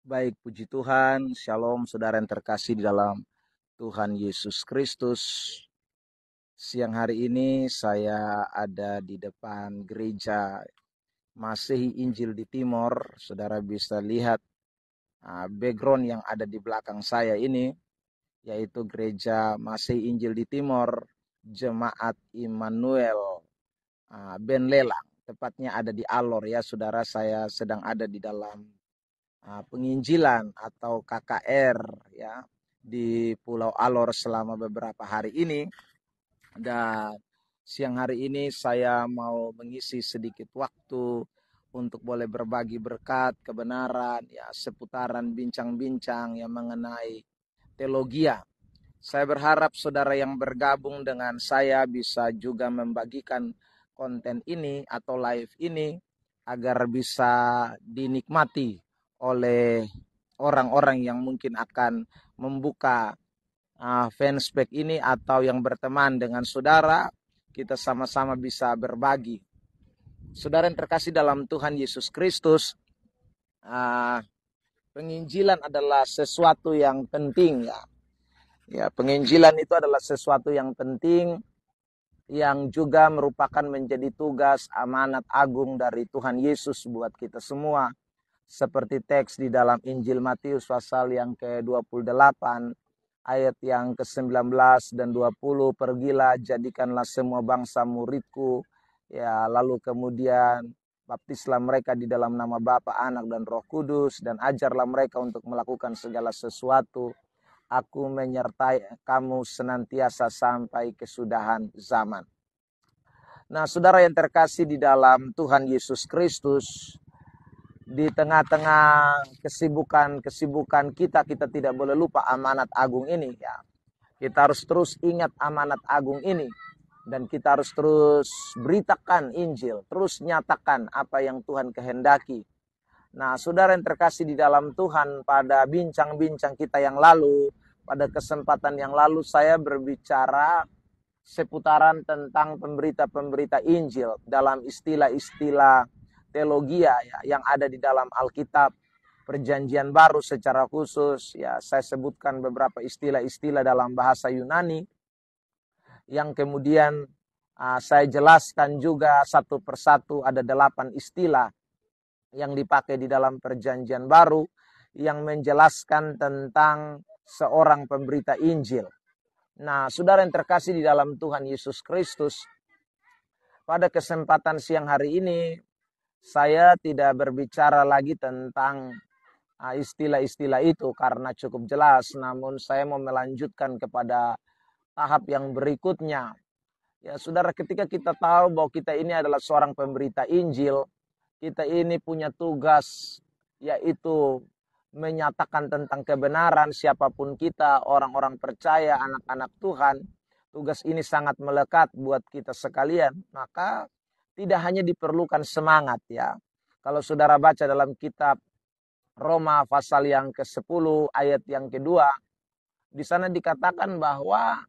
Baik, puji Tuhan, Shalom saudara yang terkasih di dalam Tuhan Yesus Kristus. Siang hari ini saya ada di depan gereja Masehi Injil di Timor. Saudara bisa lihat background yang ada di belakang saya ini, yaitu gereja Masehi Injil di Timor, Jemaat Immanuel Ben Lelang. Tepatnya ada di Alor ya, saudara. Saya sedang ada di dalam penginjilan atau KKR ya di Pulau Alor selama beberapa hari ini, dan siang hari ini saya mau mengisi sedikit waktu untuk boleh berbagi berkat kebenaran ya seputaran bincang-bincang yang mengenai teologia. Saya berharap saudara yang bergabung dengan saya bisa juga membagikan konten ini atau live ini agar bisa dinikmati oleh orang-orang yang mungkin akan membuka fanspage ini atau yang berteman dengan saudara. Kita sama-sama bisa berbagi. Saudara yang terkasih dalam Tuhan Yesus Kristus, penginjilan adalah sesuatu yang penting ya. Ya, penginjilan itu adalah sesuatu yang penting yang juga merupakan menjadi tugas amanat agung dari Tuhan Yesus buat kita semua. Seperti teks di dalam Injil Matius pasal yang ke-28 ayat yang ke-19 dan 20, pergilah jadikanlah semua bangsa muridku ya, lalu kemudian baptislah mereka di dalam nama Bapa, Anak dan Roh Kudus, dan ajarlah mereka untuk melakukan segala sesuatu. Aku menyertai kamu senantiasa sampai kesudahan zaman. Nah, saudara yang terkasih di dalam Tuhan Yesus Kristus, di tengah-tengah kesibukan kita tidak boleh lupa amanat agung ini ya. Kita harus terus ingat amanat agung ini, dan kita harus terus beritakan Injil, terus nyatakan apa yang Tuhan kehendaki. Nah, saudara yang terkasih di dalam Tuhan, pada bincang-bincang kita yang lalu, pada kesempatan yang lalu saya berbicara seputaran tentang pemberita-pemberita Injil dalam istilah-istilah teologia ya, yang ada di dalam Alkitab Perjanjian Baru secara khusus ya. Saya sebutkan beberapa istilah-istilah dalam bahasa Yunani yang kemudian saya jelaskan juga satu persatu. Ada 8 istilah yang dipakai di dalam Perjanjian Baru yang menjelaskan tentang seorang pemberita Injil. Nah, saudara yang terkasih di dalam Tuhan Yesus Kristus, pada kesempatan siang hari ini saya tidak berbicara lagi tentang istilah-istilah itu karena cukup jelas, namun saya mau melanjutkan kepada tahap yang berikutnya. Ya, saudara, ketika kita tahu bahwa kita ini adalah seorang pemberita Injil, kita ini punya tugas, yaitu menyatakan tentang kebenaran siapapun kita, orang-orang percaya, anak-anak Tuhan. Tugas ini sangat melekat buat kita sekalian. Maka tidak hanya diperlukan semangat ya. Kalau saudara baca dalam kitab Roma pasal yang ke-10 ayat yang kedua, di sana dikatakan bahwa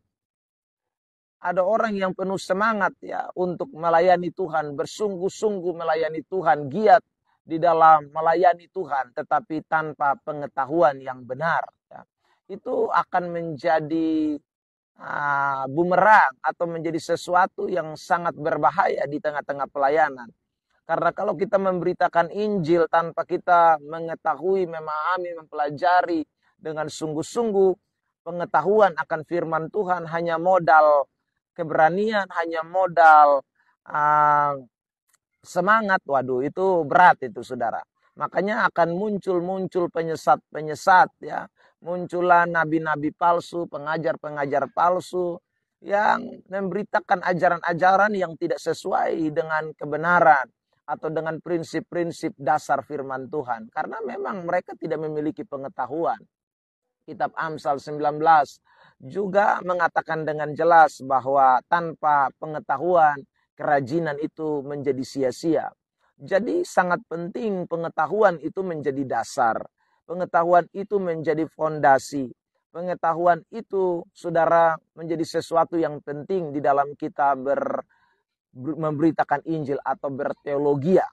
ada orang yang penuh semangat ya untuk melayani Tuhan, bersungguh-sungguh melayani Tuhan, giat di dalam melayani Tuhan, tetapi tanpa pengetahuan yang benar ya. Itu akan menjadi bumerang atau menjadi sesuatu yang sangat berbahaya di tengah-tengah pelayanan. Karena kalau kita memberitakan Injil tanpa kita mengetahui, memahami, mempelajari dengan sungguh-sungguh, pengetahuan akan firman Tuhan hanya modal keberanian, hanya modal semangat, waduh itu berat itu saudara. Makanya akan muncul penyesat-penyesat ya. Muncullah nabi-nabi palsu, pengajar-pengajar palsu yang memberitakan ajaran-ajaran yang tidak sesuai dengan kebenaran atau dengan prinsip-prinsip dasar firman Tuhan. Karena memang mereka tidak memiliki pengetahuan. Kitab Amsal 19 juga mengatakan dengan jelas bahwa tanpa pengetahuan, kerajinan itu menjadi sia-sia. Jadi sangat penting pengetahuan itu menjadi dasar. Pengetahuan itu menjadi fondasi. Pengetahuan itu, saudara, menjadi sesuatu yang penting di dalam kita memberitakan Injil atau berteologia.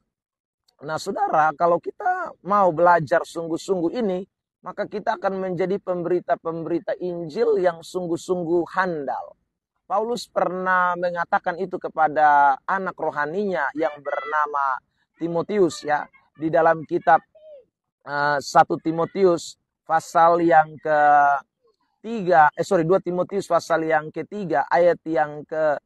Nah, saudara, kalau kita mau belajar sungguh-sungguh ini, maka kita akan menjadi pemberita-pemberita Injil yang sungguh-sungguh handal. Paulus pernah mengatakan itu kepada anak rohaninya yang bernama Timotius, ya, di dalam kitab 1 Timotius pasal yang ketiga, 2 Timotius pasal yang ketiga ayat yang ke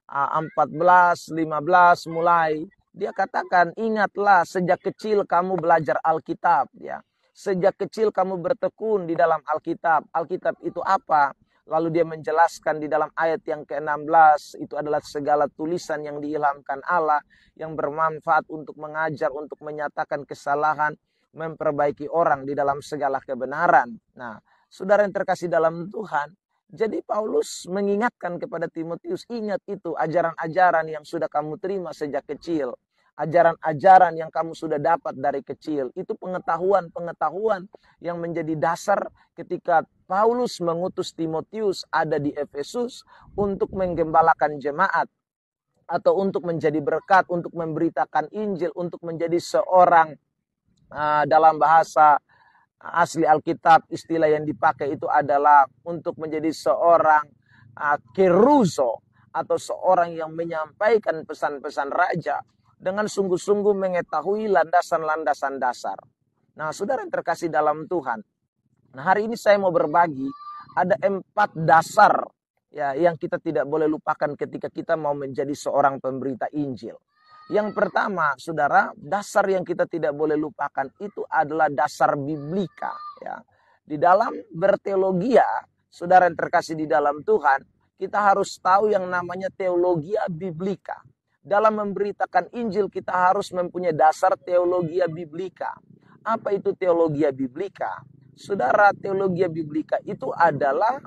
14, 15 mulai. Dia katakan, ingatlah sejak kecil kamu belajar Alkitab, ya. Sejak kecil kamu bertekun di dalam Alkitab. Alkitab itu apa? Lalu dia menjelaskan di dalam ayat yang ke-16, itu adalah segala tulisan yang diilhamkan Allah, yang bermanfaat untuk mengajar, untuk menyatakan kesalahan, memperbaiki orang di dalam segala kebenaran. Nah, saudara yang terkasih dalam Tuhan, jadi Paulus mengingatkan kepada Timotius, ingat itu ajaran-ajaran yang sudah kamu terima sejak kecil. Ajaran-ajaran yang kamu sudah dapat dari kecil. Itu pengetahuan-pengetahuan yang menjadi dasar ketika Paulus mengutus Timotius ada di Efesus untuk menggembalakan jemaat. Atau untuk menjadi berkat, untuk memberitakan Injil, untuk menjadi seorang, dalam bahasa asli Alkitab, istilah yang dipakai itu adalah untuk menjadi seorang keruzo, atau seorang yang menyampaikan pesan-pesan raja dengan sungguh-sungguh mengetahui landasan-landasan dasar. Nah, saudara yang terkasih dalam Tuhan, nah hari ini saya mau berbagi ada 4 dasar, ya, yang kita tidak boleh lupakan ketika kita mau menjadi seorang pemberita Injil. Yang pertama, saudara, dasar yang kita tidak boleh lupakan itu adalah dasar biblika, ya. Di dalam berteologia, saudara yang terkasih di dalam Tuhan, kita harus tahu yang namanya teologia biblika. Dalam memberitakan Injil kita harus mempunyai dasar teologia biblika. Apa itu teologia biblika? Saudara, teologia biblika itu adalah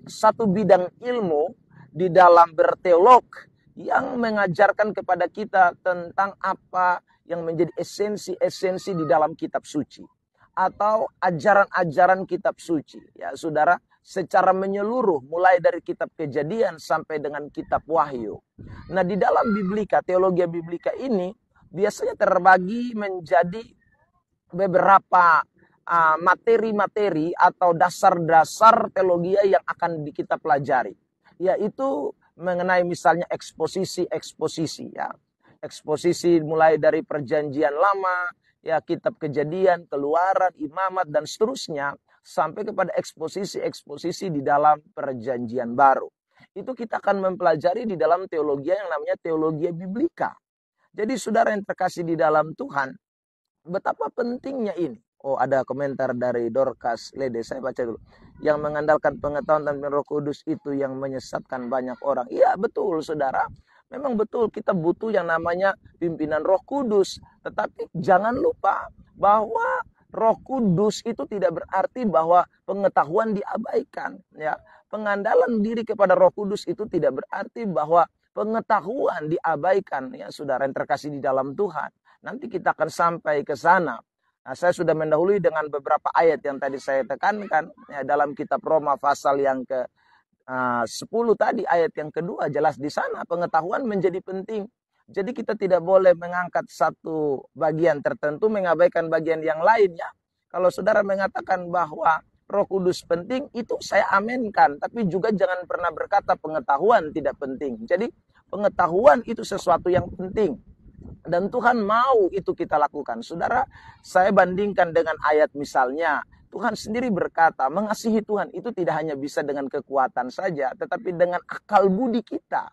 satu bidang ilmu di dalam berteolog yang mengajarkan kepada kita tentang apa yang menjadi esensi-esensi di dalam kitab suci atau ajaran-ajaran kitab suci, ya saudara, secara menyeluruh mulai dari kitab Kejadian sampai dengan kitab Wahyu. Nah, di dalam biblika, teologi biblika ini biasanya terbagi menjadi beberapa materi-materi atau dasar-dasar teologi yang akan kita pelajari, yaitu mengenai misalnya eksposisi, ya. Eksposisi mulai dari perjanjian lama, ya, kitab Kejadian, Keluaran, Imamat, dan seterusnya, sampai kepada eksposisi di dalam perjanjian baru. Itu kita akan mempelajari di dalam teologi yang namanya teologi biblika. Jadi saudara yang terkasih di dalam Tuhan, betapa pentingnya ini. Oh, ada komentar dari Dorcas Lede, saya baca dulu. Yang mengandalkan pengetahuan dan Roh Kudus itu yang menyesatkan banyak orang. Iya, betul saudara. Memang betul kita butuh yang namanya pimpinan Roh Kudus. Tetapi jangan lupa bahwa Roh Kudus itu tidak berarti bahwa pengetahuan diabaikan, ya. Pengandalan diri kepada Roh Kudus itu tidak berarti bahwa pengetahuan diabaikan, ya saudara yang terkasih di dalam Tuhan. Nanti kita akan sampai ke sana. Nah, saya sudah mendahului dengan beberapa ayat yang tadi saya tekankan, ya, dalam kitab Roma pasal yang ke 10 tadi ayat yang kedua jelas di sana pengetahuan menjadi penting. Jadi kita tidak boleh mengangkat satu bagian tertentu mengabaikan bagian yang lainnya. Kalau saudara mengatakan bahwa Roh Kudus penting, itu saya amenkan, tapi juga jangan pernah berkata pengetahuan tidak penting. Jadi pengetahuan itu sesuatu yang penting. Dan Tuhan mau itu kita lakukan. Saudara, saya bandingkan dengan ayat misalnya, Tuhan sendiri berkata, mengasihi Tuhan itu tidak hanya bisa dengan kekuatan saja, tetapi dengan akal budi kita.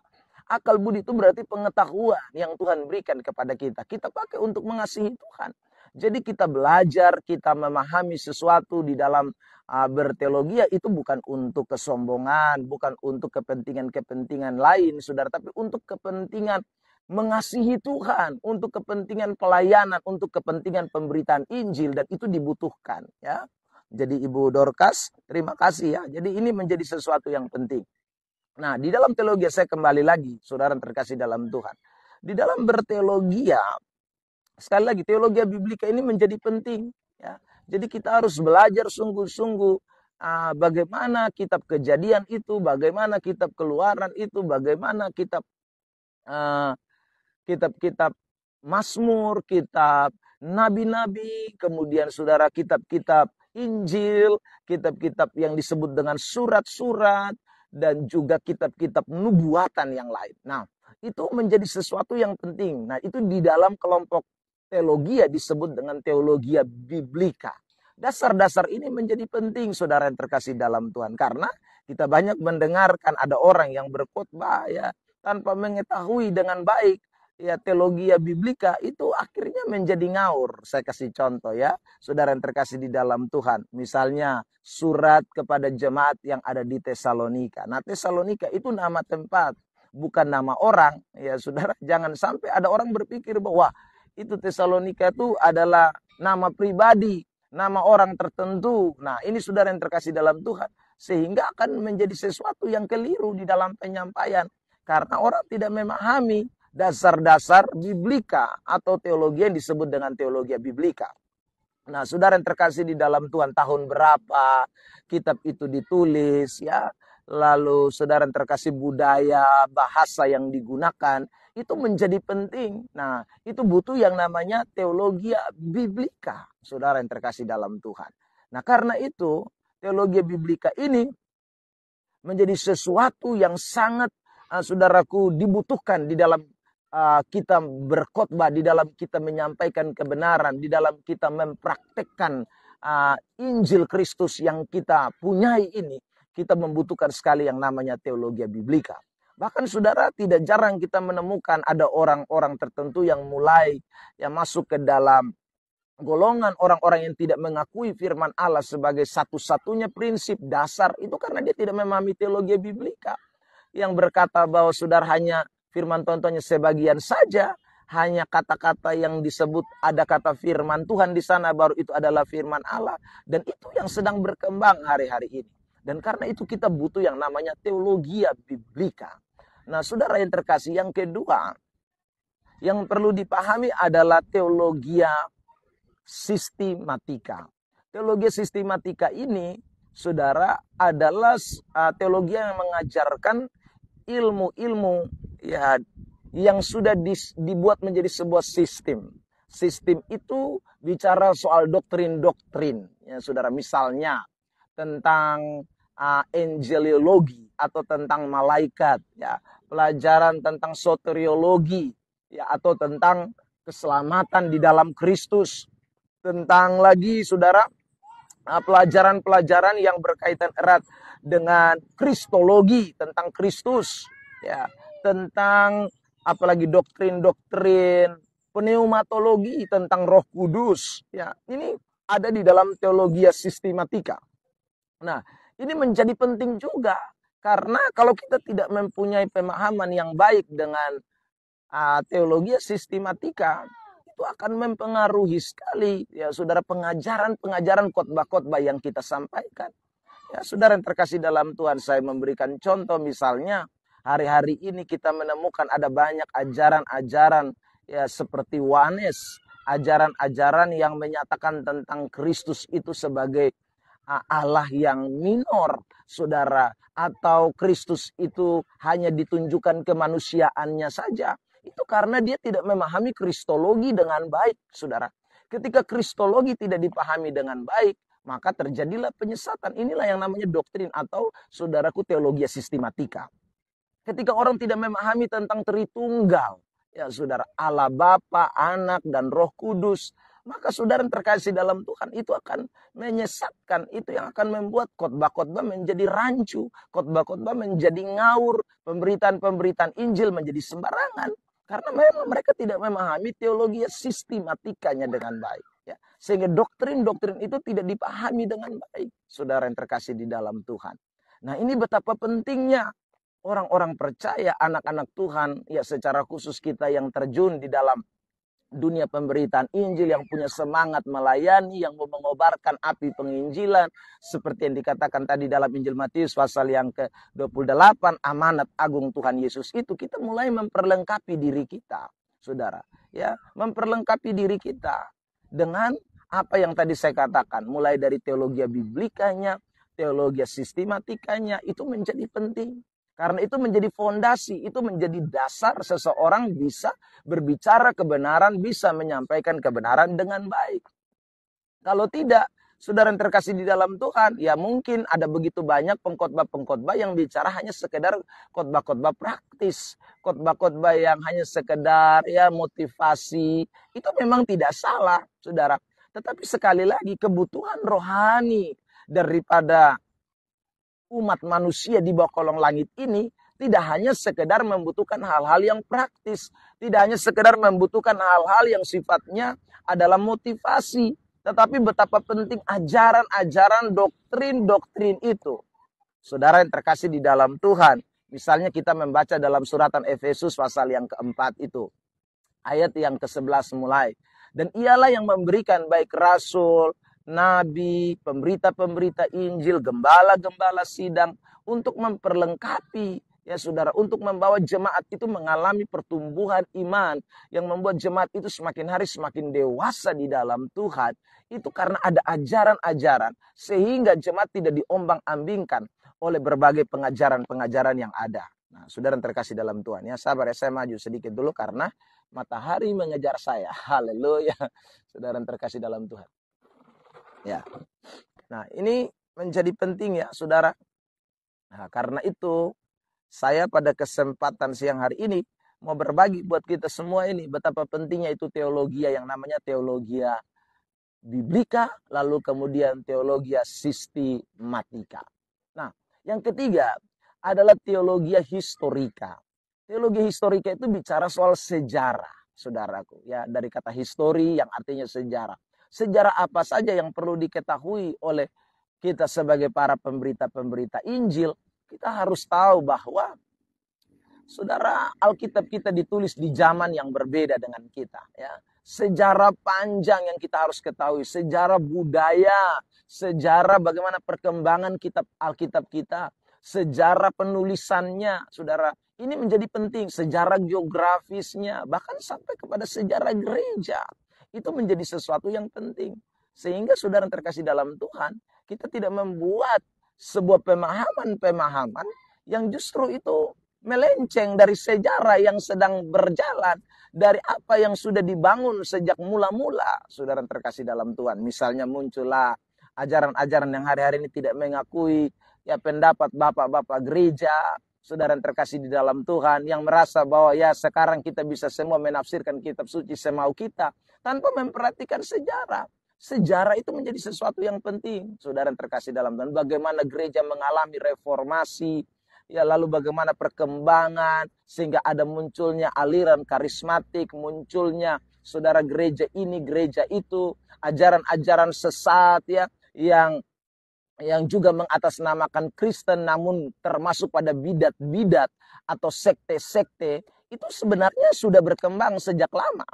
Akal budi itu berarti pengetahuan yang Tuhan berikan kepada kita. Kita pakai untuk mengasihi Tuhan. Jadi kita belajar, kita memahami sesuatu di dalam berteologi, itu bukan untuk kesombongan, bukan untuk kepentingan-kepentingan lain, saudara, tapi untuk kepentingan mengasihi Tuhan, untuk kepentingan pelayanan, untuk kepentingan pemberitaan Injil, dan itu dibutuhkan, ya. Jadi Ibu Dorcas, terima kasih, ya. Jadi ini menjadi sesuatu yang penting. Nah, di dalam teologi saya kembali lagi, saudara terkasih dalam Tuhan. Di dalam berteologi, sekali lagi teologi biblika ini menjadi penting, ya. Jadi kita harus belajar sungguh-sungguh bagaimana kitab Kejadian itu, bagaimana kitab Keluaran itu, bagaimana kitab Mazmur, kitab nabi-nabi, kemudian saudara kitab-kitab Injil, kitab-kitab yang disebut dengan surat-surat, dan juga kitab-kitab nubuatan yang lain. Nah, itu menjadi sesuatu yang penting. Nah, itu di dalam kelompok teologia disebut dengan teologia biblika. Dasar-dasar ini menjadi penting, saudara yang terkasih dalam Tuhan. Karena kita banyak mendengarkan ada orang yang berkhotbah ya tanpa mengetahui dengan baik ya teologia biblika, itu akhirnya menjadi ngaur. Saya kasih contoh ya, saudara yang terkasih di dalam Tuhan. Misalnya surat kepada jemaat yang ada di Tesalonika. Nah, Tesalonika itu nama tempat, bukan nama orang. Ya, saudara, jangan sampai ada orang berpikir bahwa itu Tesalonika itu adalah nama pribadi, nama orang tertentu. Nah, ini saudara yang terkasih dalam Tuhan, sehingga akan menjadi sesuatu yang keliru di dalam penyampaian. Karena orang tidak memahami dasar-dasar biblika atau teologi yang disebut dengan teologi biblika. Nah, saudara yang terkasih di dalam Tuhan, tahun berapa kitab itu ditulis ya. Lalu saudara yang terkasih, budaya, bahasa yang digunakan itu menjadi penting. Nah, itu butuh yang namanya teologi biblika, saudara yang terkasih dalam Tuhan. Nah, karena itu teologi biblika ini menjadi sesuatu yang sangat saudaraku dibutuhkan di dalam kita berkhotbah, di dalam kita menyampaikan kebenaran, di dalam kita mempraktekkan Injil Kristus yang kita punyai ini. Kita membutuhkan sekali yang namanya teologi biblika. Bahkan saudara, tidak jarang kita menemukan ada orang-orang tertentu yang mulai yang masuk ke dalam golongan orang-orang yang tidak mengakui firman Allah sebagai satu-satunya prinsip dasar, itu karena dia tidak memahami teologi biblika. Yang berkata bahwa saudara, hanya firman Tuhan sebagian saja, hanya kata-kata yang disebut ada kata firman Tuhan di sana, baru itu adalah firman Allah. Dan itu yang sedang berkembang hari-hari ini. Dan karena itu kita butuh yang namanya teologi biblika. Nah, saudara yang terkasih, yang kedua yang perlu dipahami adalah teologi sistematika. Teologi sistematika ini, saudara, adalah teologi yang mengajarkan ilmu-ilmu ya yang sudah dibuat menjadi sebuah sistem. Sistem itu bicara soal doktrin-doktrin ya, saudara. Misalnya tentang angeliologi atau tentang malaikat ya, pelajaran tentang soteriologi ya, atau tentang keselamatan di dalam Kristus, tentang lagi saudara pelajaran-pelajaran yang berkaitan erat dengan kristologi, tentang Kristus ya, tentang apalagi doktrin-doktrin pneumatologi tentang Roh Kudus ya. Ini ada di dalam teologi sistematika. Nah, ini menjadi penting juga karena kalau kita tidak mempunyai pemahaman yang baik dengan teologi sistematika, itu akan mempengaruhi sekali ya saudara pengajaran khotbah-khotbah yang kita sampaikan. Ya, saudara yang terkasih dalam Tuhan, saya memberikan contoh, misalnya hari-hari ini kita menemukan ada banyak ajaran-ajaran ya seperti Wanes, ajaran-ajaran yang menyatakan tentang Kristus itu sebagai Allah yang minor, saudara, atau Kristus itu hanya ditunjukkan kemanusiaannya saja. Itu karena dia tidak memahami kristologi dengan baik, saudara. Ketika kristologi tidak dipahami dengan baik, maka terjadilah penyesatan. Inilah yang namanya doktrin atau saudaraku teologi sistematika. Ketika orang tidak memahami tentang Tritunggal, ya saudara, Allah Bapa, Anak, dan Roh Kudus, maka saudara yang terkasih dalam Tuhan, itu akan menyesatkan. Itu yang akan membuat khotbah-khotbah menjadi rancu, khotbah-khotbah menjadi ngaur, pemberitaan-pemberitaan Injil menjadi sembarangan. Karena memang mereka tidak memahami teologi sistematikanya dengan baik. Ya. Sehingga doktrin-doktrin itu tidak dipahami dengan baik, saudara yang terkasih di dalam Tuhan. Nah, ini betapa pentingnya orang-orang percaya, anak-anak Tuhan, ya secara khusus kita yang terjun di dalam dunia pemberitaan Injil, yang punya semangat melayani, yang mau mengobarkan api penginjilan, seperti yang dikatakan tadi dalam Injil Matius pasal yang ke-28, amanat agung Tuhan Yesus itu, kita mulai memperlengkapi diri kita, saudara, ya, memperlengkapi diri kita dengan apa yang tadi saya katakan, mulai dari teologi biblikanya, teologi sistematikanya, itu menjadi penting. Karena itu menjadi fondasi, itu menjadi dasar seseorang bisa berbicara kebenaran, bisa menyampaikan kebenaran dengan baik. Kalau tidak, saudara yang terkasih di dalam Tuhan, ya mungkin ada begitu banyak pengkhotbah-pengkhotbah yang bicara hanya sekedar khotbah-khotbah praktis, khotbah-khotbah yang hanya sekedar ya motivasi. Itu memang tidak salah, saudara. Tetapi sekali lagi kebutuhan rohani daripada umat manusia di bawah kolong langit ini tidak hanya sekedar membutuhkan hal-hal yang praktis, tidak hanya sekedar membutuhkan hal-hal yang sifatnya adalah motivasi, tetapi betapa penting ajaran-ajaran doktrin-doktrin itu. Saudara yang terkasih di dalam Tuhan, misalnya kita membaca dalam suratan Efesus pasal yang keempat itu, ayat yang ke-11 mulai. Dan ialah yang memberikan baik rasul, nabi, pemberita-pemberita Injil, gembala-gembala sidang untuk memperlengkapi ya saudara, untuk membawa jemaat itu mengalami pertumbuhan iman yang membuat jemaat itu semakin hari semakin dewasa di dalam Tuhan. Itu karena ada ajaran-ajaran sehingga jemaat tidak diombang-ambingkan oleh berbagai pengajaran-pengajaran yang ada. Nah, saudara yang terkasih dalam Tuhan, ya sabar ya, saya maju sedikit dulu karena matahari mengejar saya. Haleluya. Saudara yang terkasih dalam Tuhan. Ya. Nah, ini menjadi penting ya, saudara. Nah, karena itu saya pada kesempatan siang hari ini mau berbagi buat kita semua ini betapa pentingnya itu teologia yang namanya teologia biblika, lalu kemudian teologia sistematika. Nah, yang ketiga adalah teologia historika. Teologi historika itu bicara soal sejarah, saudaraku. Ya, dari kata histori yang artinya sejarah. Sejarah apa saja yang perlu diketahui oleh kita sebagai para pemberita-pemberita Injil. Kita harus tahu bahwa, saudara, Alkitab kita ditulis di zaman yang berbeda dengan kita. Ya. Sejarah panjang yang kita harus ketahui. Sejarah budaya. Sejarah bagaimana perkembangan kitab Alkitab kita. Sejarah penulisannya, saudara. Ini menjadi penting. Sejarah geografisnya. Bahkan sampai kepada sejarah gereja. Itu menjadi sesuatu yang penting. Sehingga saudara terkasih dalam Tuhan, kita tidak membuat sebuah pemahaman-pemahaman yang justru itu melenceng dari sejarah yang sedang berjalan. Dari apa yang sudah dibangun sejak mula-mula, saudara terkasih dalam Tuhan. Misalnya muncullah ajaran-ajaran yang hari-hari ini tidak mengakui ya pendapat bapak-bapak gereja, saudara terkasih di dalam Tuhan, yang merasa bahwa ya sekarang kita bisa semua menafsirkan kitab suci semau kita tanpa memperhatikan sejarah. Sejarah itu menjadi sesuatu yang penting, saudara terkasih dalam Tuhan. Bagaimana gereja mengalami reformasi, ya lalu bagaimana perkembangan sehingga ada munculnya aliran karismatik, munculnya saudara gereja ini, gereja itu, ajaran-ajaran sesat ya yang juga mengatasnamakan Kristen namun termasuk pada bidat-bidat atau sekte-sekte, itu sebenarnya sudah berkembang sejak lama.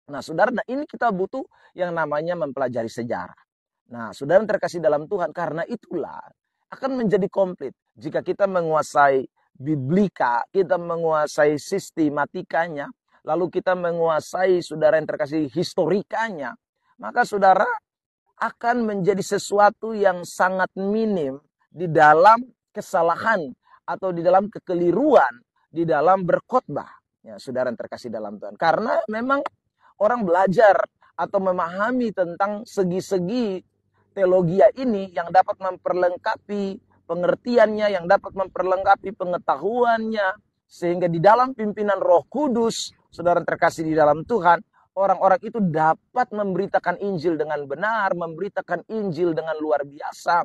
Nah, saudara, ini kita butuh yang namanya mempelajari sejarah. Nah, saudara terkasih dalam Tuhan, karena itulah akan menjadi komplit jika kita menguasai biblika, kita menguasai sistematikanya, lalu kita menguasai saudara yang terkasih historikanya, maka saudara akan menjadi sesuatu yang sangat minim di dalam kesalahan atau di dalam kekeliruan di dalam berkhotbah. Ya, saudara yang terkasih dalam Tuhan. Karena memang orang belajar atau memahami tentang segi-segi teologia ini yang dapat memperlengkapi pengertiannya, yang dapat memperlengkapi pengetahuannya, sehingga di dalam pimpinan Roh Kudus, saudara terkasih di dalam Tuhan, orang-orang itu dapat memberitakan Injil dengan benar, memberitakan Injil dengan luar biasa.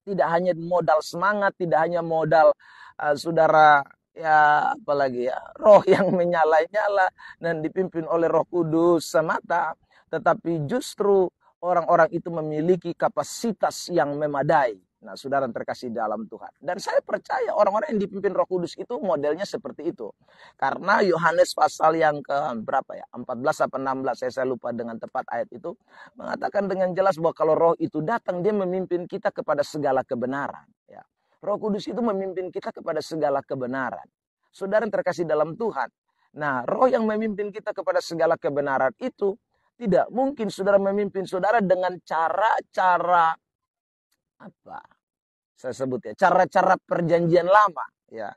Tidak hanya modal semangat, tidak hanya modal saudara ya apalagi ya roh yang menyala-nyala dan dipimpin oleh Roh Kudus semata, tetapi justru orang-orang itu memiliki kapasitas yang memadai. Nah, saudara terkasih dalam Tuhan. Dan saya percaya orang-orang yang dipimpin Roh Kudus itu modelnya seperti itu. Karena Yohanes pasal yang ke berapa ya? 14 atau 16, saya lupa dengan tepat ayat itu, mengatakan dengan jelas bahwa kalau Roh itu datang, dia memimpin kita kepada segala kebenaran, ya. Roh Kudus itu memimpin kita kepada segala kebenaran. Saudara yang terkasih dalam Tuhan. Nah, Roh yang memimpin kita kepada segala kebenaran itu tidak mungkin saudara memimpin saudara dengan cara-cara apa? Saya sebut ya, cara-cara perjanjian lama. Ya.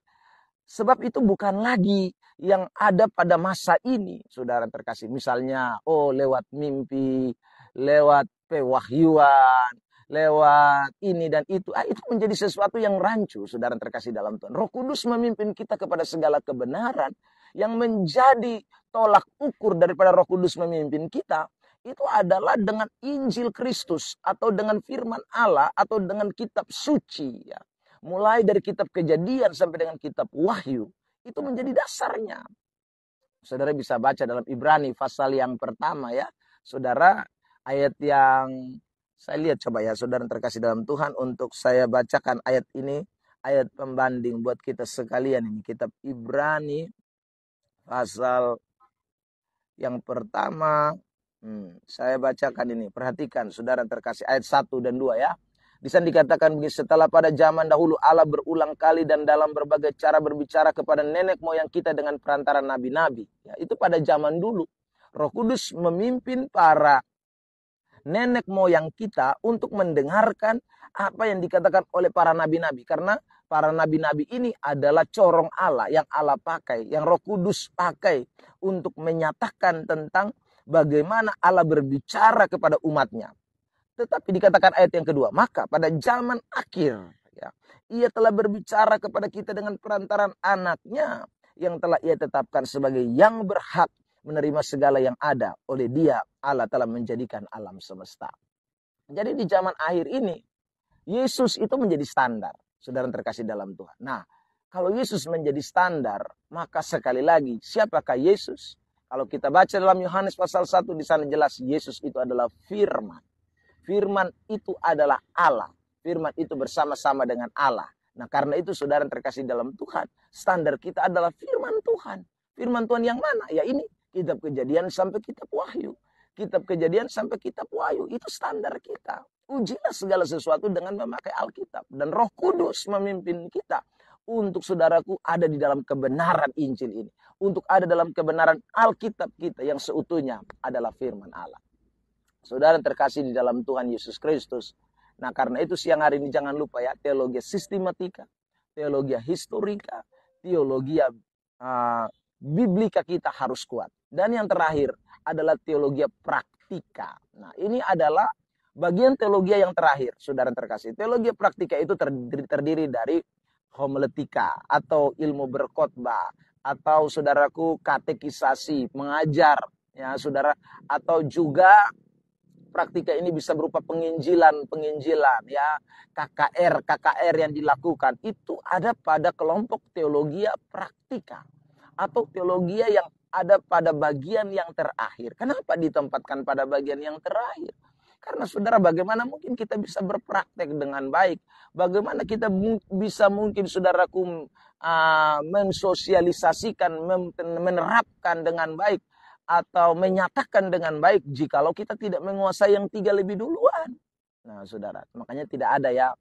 Sebab itu bukan lagi yang ada pada masa ini, saudara terkasih. Misalnya, lewat mimpi, lewat pewahyuan, lewat ini dan itu. Itu menjadi sesuatu yang rancu, saudara terkasih dalam Tuhan. Roh Kudus memimpin kita kepada segala kebenaran yang menjadi tolak ukur daripada Roh Kudus memimpin kita. Itu adalah dengan Injil Kristus atau dengan firman Allah atau dengan kitab suci, ya. Mulai dari kitab Kejadian sampai dengan kitab Wahyu, itu menjadi dasarnya. Saudara bisa baca dalam Ibrani pasal yang pertama, ya. Saudara, ayat yang saya lihat coba ya, saudara terkasih dalam Tuhan, untuk saya bacakan ayat ini, ayat pembanding buat kita sekalian ini. Kitab Ibrani pasal yang pertama, saya bacakan ini. Perhatikan saudara terkasih, ayat 1 dan 2 ya. Di sana dikatakan begini, setelah pada zaman dahulu Allah berulang kali dan dalam berbagai cara berbicara kepada nenek moyang kita dengan perantara nabi-nabi. Ya, itu pada zaman dulu. Roh Kudus memimpin para nenek moyang kita untuk mendengarkan apa yang dikatakan oleh para nabi-nabi. Karena para nabi-nabi ini adalah corong Allah yang Allah pakai, yang Roh Kudus pakai untuk menyatakan tentang bagaimana Allah berbicara kepada umatnya. Tetapi dikatakan ayat yang kedua, maka pada zaman akhir, ya, ia telah berbicara kepada kita dengan perantaran anaknya yang telah ia tetapkan sebagai yang berhak menerima segala yang ada. Oleh dia Allah telah menjadikan alam semesta. Jadi di zaman akhir ini, Yesus itu menjadi standar, saudara terkasih dalam Tuhan. Nah, kalau Yesus menjadi standar, maka sekali lagi, siapakah Yesus? Kalau kita baca dalam Yohanes pasal 1, di sana jelas Yesus itu adalah firman. Firman itu adalah Allah. Firman itu bersama-sama dengan Allah. Nah, karena itu saudara terkasih dalam Tuhan, standar kita adalah firman Tuhan. Firman Tuhan yang mana? Ya ini, kitab Kejadian sampai kitab Wahyu. Kitab Kejadian sampai kitab Wahyu, itu standar kita. Ujilah segala sesuatu dengan memakai Alkitab. Dan Roh Kudus memimpin kita untuk saudaraku ada di dalam kebenaran Injil ini. Untuk ada dalam kebenaran Alkitab kita yang seutuhnya adalah firman Allah. Saudara terkasih di dalam Tuhan Yesus Kristus. Nah, karena itu siang hari ini jangan lupa ya, teologi sistematika, teologi historika, teologi biblika kita harus kuat. Dan yang terakhir adalah teologi praktika. Nah, ini adalah bagian teologi yang terakhir, saudara terkasih. Teologi praktika itu terdiri dari homiletika atau ilmu berkhotbah, atau saudaraku katekisasi, mengajar, ya saudara, atau juga praktika ini bisa berupa penginjilan ya, KKR yang dilakukan. Itu ada pada kelompok teologi praktika atau teologi yang ada pada bagian yang terakhir. Kenapa ditempatkan pada bagian yang terakhir? Karena saudara, bagaimana mungkin kita bisa berpraktek dengan baik? Bagaimana kita bisa mungkin saudaraku mensosialisasikan, menerapkan dengan baik atau menyatakan dengan baik jikalau kita tidak menguasai yang 3 lebih duluan. Nah saudara, makanya tidak ada ya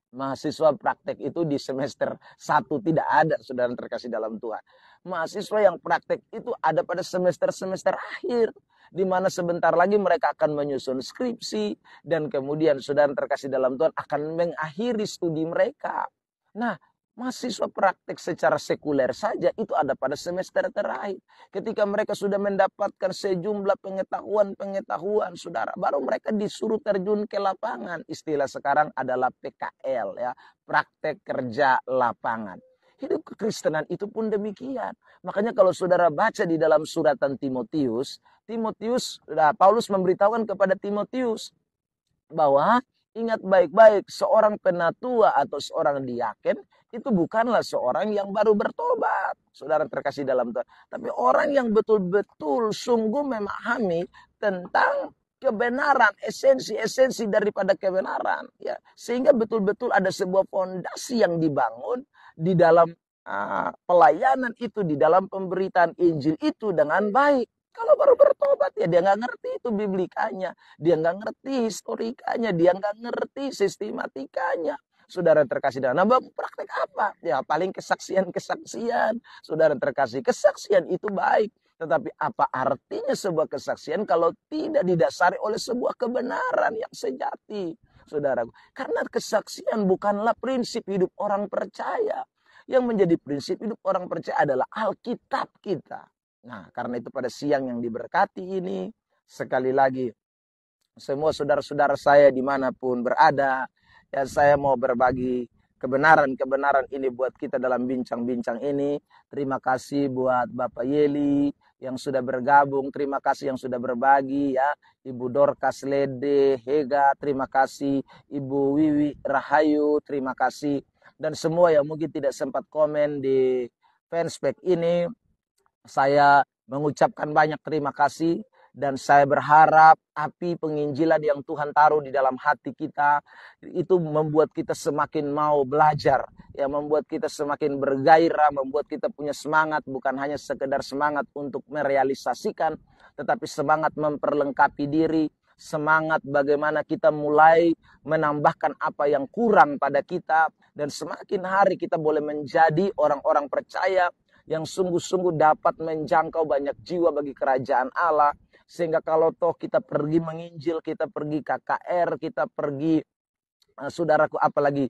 mahasiswa praktek itu di semester 1, tidak ada, saudara terkasih dalam Tuhan. Mahasiswa yang praktek itu ada pada semester-semester akhir, di mana sebentar lagi mereka akan menyusun skripsi, dan kemudian saudara terkasih dalam Tuhan akan mengakhiri studi mereka. Nah, mahasiswa praktek secara sekuler saja itu ada pada semester terakhir. Ketika mereka sudah mendapatkan sejumlah pengetahuan, saudara, baru mereka disuruh terjun ke lapangan. Istilah sekarang adalah PKL, ya, praktek kerja lapangan. Hidup kekristenan itu pun demikian. Makanya kalau saudara baca di dalam suratan Timotius, Paulus memberitahukan kepada Timotius bahwa ingat baik-baik, seorang penatua atau seorang diaken itu bukanlah seorang yang baru bertobat, saudara terkasih dalam Tuhan, tapi orang yang betul-betul sungguh memahami tentang kebenaran, esensi daripada kebenaran, ya, sehingga betul-betul ada sebuah fondasi yang dibangun di dalam pelayanan itu, di dalam pemberitaan Injil itu dengan baik. Kalau baru bertobat ya dia nggak ngerti itu biblikanya, dia nggak ngerti historikanya, dia nggak ngerti sistematikanya. Saudara terkasih, nah praktek apa? Ya paling kesaksian. Saudara terkasih, kesaksian itu baik. Tetapi apa artinya sebuah kesaksian kalau tidak didasari oleh sebuah kebenaran yang sejati? Saudara, karena kesaksian bukanlah prinsip hidup orang percaya. Yang menjadi prinsip hidup orang percaya adalah Alkitab kita. Nah, karena itu pada siang yang diberkati ini, sekali lagi, semua saudara-saudara saya dimanapun berada, ya saya mau berbagi kebenaran-kebenaran ini buat kita dalam bincang-bincang ini. Terima kasih buat Bapak Yeli yang sudah bergabung, terima kasih yang sudah berbagi ya. Ibu Dorcas Lede, Hega, terima kasih. Ibu Wiwi Rahayu, terima kasih. Dan semua yang mungkin tidak sempat komen di fanspage ini, saya mengucapkan banyak terima kasih. Dan saya berharap api penginjilan yang Tuhan taruh di dalam hati kita itu membuat kita semakin mau belajar, ya, membuat kita semakin bergairah, membuat kita punya semangat, bukan hanya sekedar semangat untuk merealisasikan, tetapi semangat memperlengkapi diri, semangat bagaimana kita mulai menambahkan apa yang kurang pada kita, dan semakin hari kita boleh menjadi orang-orang percaya yang sungguh-sungguh dapat menjangkau banyak jiwa bagi kerajaan Allah. Sehingga kalau toh kita pergi menginjil, kita pergi KKR, kita pergi saudaraku apalagi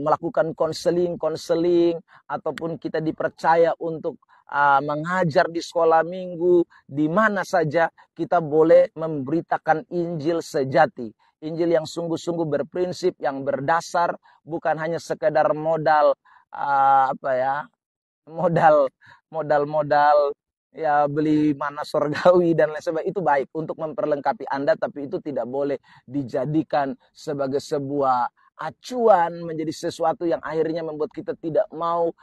melakukan konseling ataupun kita dipercaya untuk mengajar di sekolah minggu, di mana saja kita boleh memberitakan Injil sejati. Injil yang sungguh-sungguh berprinsip, yang berdasar, bukan hanya sekedar modal modal ya beli mana surgawi dan lain sebagainya. Itu baik untuk memperlengkapi Anda, tapi itu tidak boleh dijadikan sebagai sebuah acuan, menjadi sesuatu yang akhirnya membuat kita tidak mau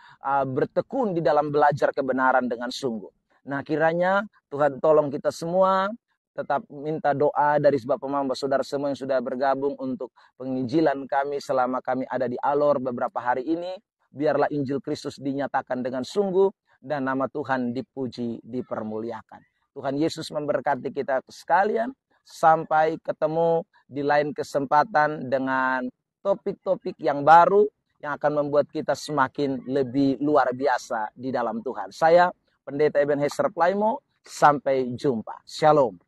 bertekun di dalam belajar kebenaran dengan sungguh. Nah, kiranya Tuhan tolong kita semua tetap minta doa dari sebab pemamba saudara semua yang sudah bergabung untuk penginjilan kami selama kami ada di Alor beberapa hari ini. Biarlah Injil Kristus dinyatakan dengan sungguh dan nama Tuhan dipuji, dipermuliakan. Tuhan Yesus memberkati kita sekalian. Sampai ketemu di lain kesempatan dengan topik-topik yang baru yang akan membuat kita semakin lebih luar biasa di dalam Tuhan. Saya Pendeta Ebenezer Plaimo, sampai jumpa. Shalom.